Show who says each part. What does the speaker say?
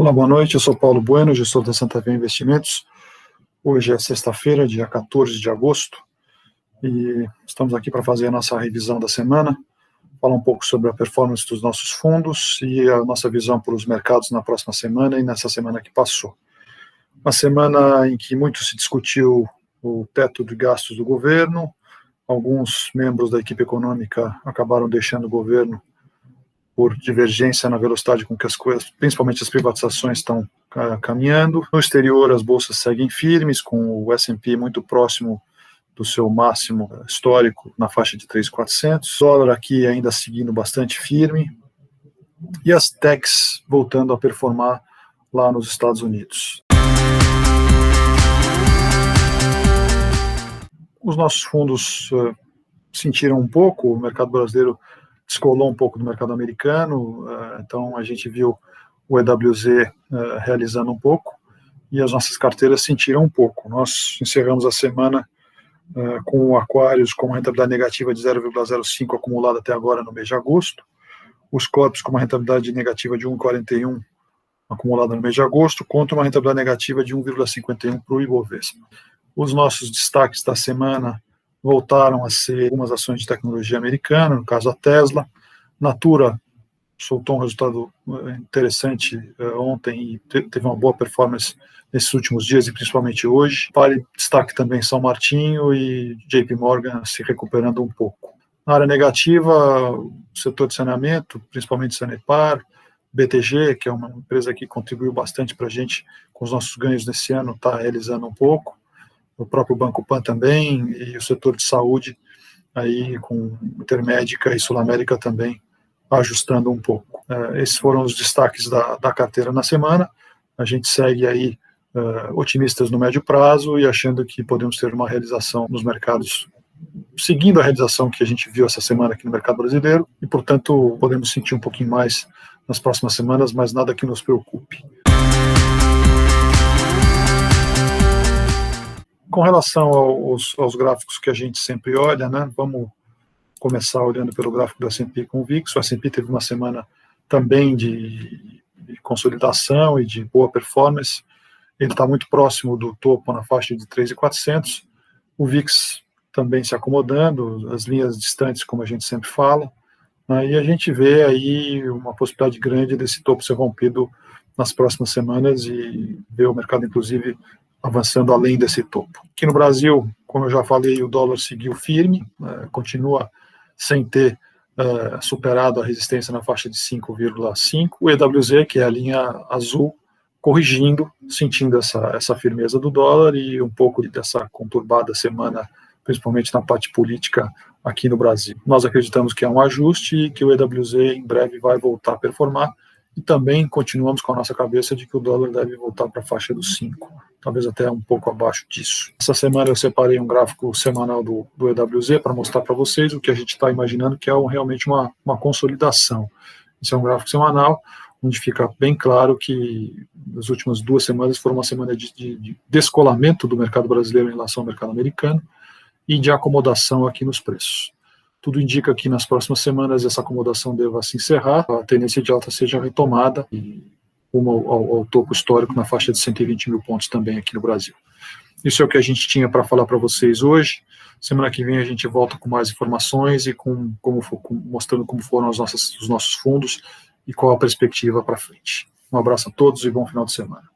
Speaker 1: Olá, boa noite, eu sou Paulo Bueno, gestor da Santa Fe Investimentos. Hoje é sexta-feira, dia 14 de agosto, e estamos aqui para fazer a nossa revisão da semana, falar um pouco sobre a performance dos nossos fundos e a nossa visão para os mercados na próxima semana e nessa semana que passou. Uma semana em que muito se discutiu o teto de gastos do governo, alguns membros da equipe econômica acabaram deixando o governo por divergência na velocidade com que as coisas, principalmente as privatizações, estão caminhando. No exterior, as bolsas seguem firmes, com o S&P muito próximo do seu máximo histórico, na faixa de 3.400. O dólar aqui ainda seguindo bastante firme. E as techs voltando a performar lá nos Estados Unidos. Os nossos fundos sentiram um pouco, o mercado brasileiro descolou um pouco do mercado americano, então a gente viu o EWZ realizando um pouco e as nossas carteiras sentiram um pouco. Nós encerramos a semana com o Aquarius com uma rentabilidade negativa de 0,05 acumulada até agora no mês de agosto, os Corpos com uma rentabilidade negativa de 1,41 acumulada no mês de agosto, contra uma rentabilidade negativa de 1,51 para o Ibovespa. Os nossos destaques da semana voltaram a ser algumas ações de tecnologia americana, no caso a Tesla. Natura soltou um resultado interessante ontem e teve uma boa performance nesses últimos dias e principalmente hoje. Vale destaque também São Martinho e JP Morgan se recuperando um pouco. Na área negativa, o setor de saneamento, principalmente Sanepar, BTG, que é uma empresa que contribuiu bastante para a gente com os nossos ganhos nesse ano, está realizando um pouco. O próprio Banco Pan também, e o setor de saúde, aí com Intermédica e Sul América também ajustando um pouco. Esses foram os destaques da carteira na semana. A gente segue aí otimistas no médio prazo e achando que podemos ter uma realização nos mercados, seguindo a realização que a gente viu essa semana aqui no mercado brasileiro, e, portanto, podemos sentir um pouquinho mais nas próximas semanas, mas nada que nos preocupe. Com relação aos gráficos que a gente sempre olha, né, vamos começar olhando pelo gráfico do S&P com o VIX. O S&P teve uma semana também de consolidação e de boa performance. Ele está muito próximo do topo na faixa de 3.400. O VIX também se acomodando, as linhas distantes, como a gente sempre fala, né, e a gente vê aí uma possibilidade grande desse topo ser rompido nas próximas semanas e ver o mercado, inclusive, avançando além desse topo. Aqui no Brasil, como eu já falei, o dólar seguiu firme, continua sem ter superado a resistência na faixa de 5,5. O EWZ, que é a linha azul, corrigindo, sentindo essa firmeza do dólar e um pouco dessa conturbada semana, principalmente na parte política aqui no Brasil. Nós acreditamos que é um ajuste e que o EWZ em breve vai voltar a performar, e também continuamos com a nossa cabeça de que o dólar deve voltar para a faixa dos 5, talvez até um pouco abaixo disso. Essa semana eu separei um gráfico semanal do EWZ para mostrar para vocês o que a gente está imaginando que é realmente uma consolidação. Esse é um gráfico semanal, onde fica bem claro que as últimas 2 semanas foram uma semana de descolamento do mercado brasileiro em relação ao mercado americano e de acomodação aqui nos preços. Tudo indica que nas próximas semanas essa acomodação deva se encerrar, a tendência de alta seja retomada e rumo ao topo histórico na faixa de 120 mil pontos também aqui no Brasil. Isso é o que a gente tinha para falar para vocês hoje. Semana que vem a gente volta com mais informações e mostrando como foram os nossos fundos e qual a perspectiva para frente. Um abraço a todos e bom final de semana.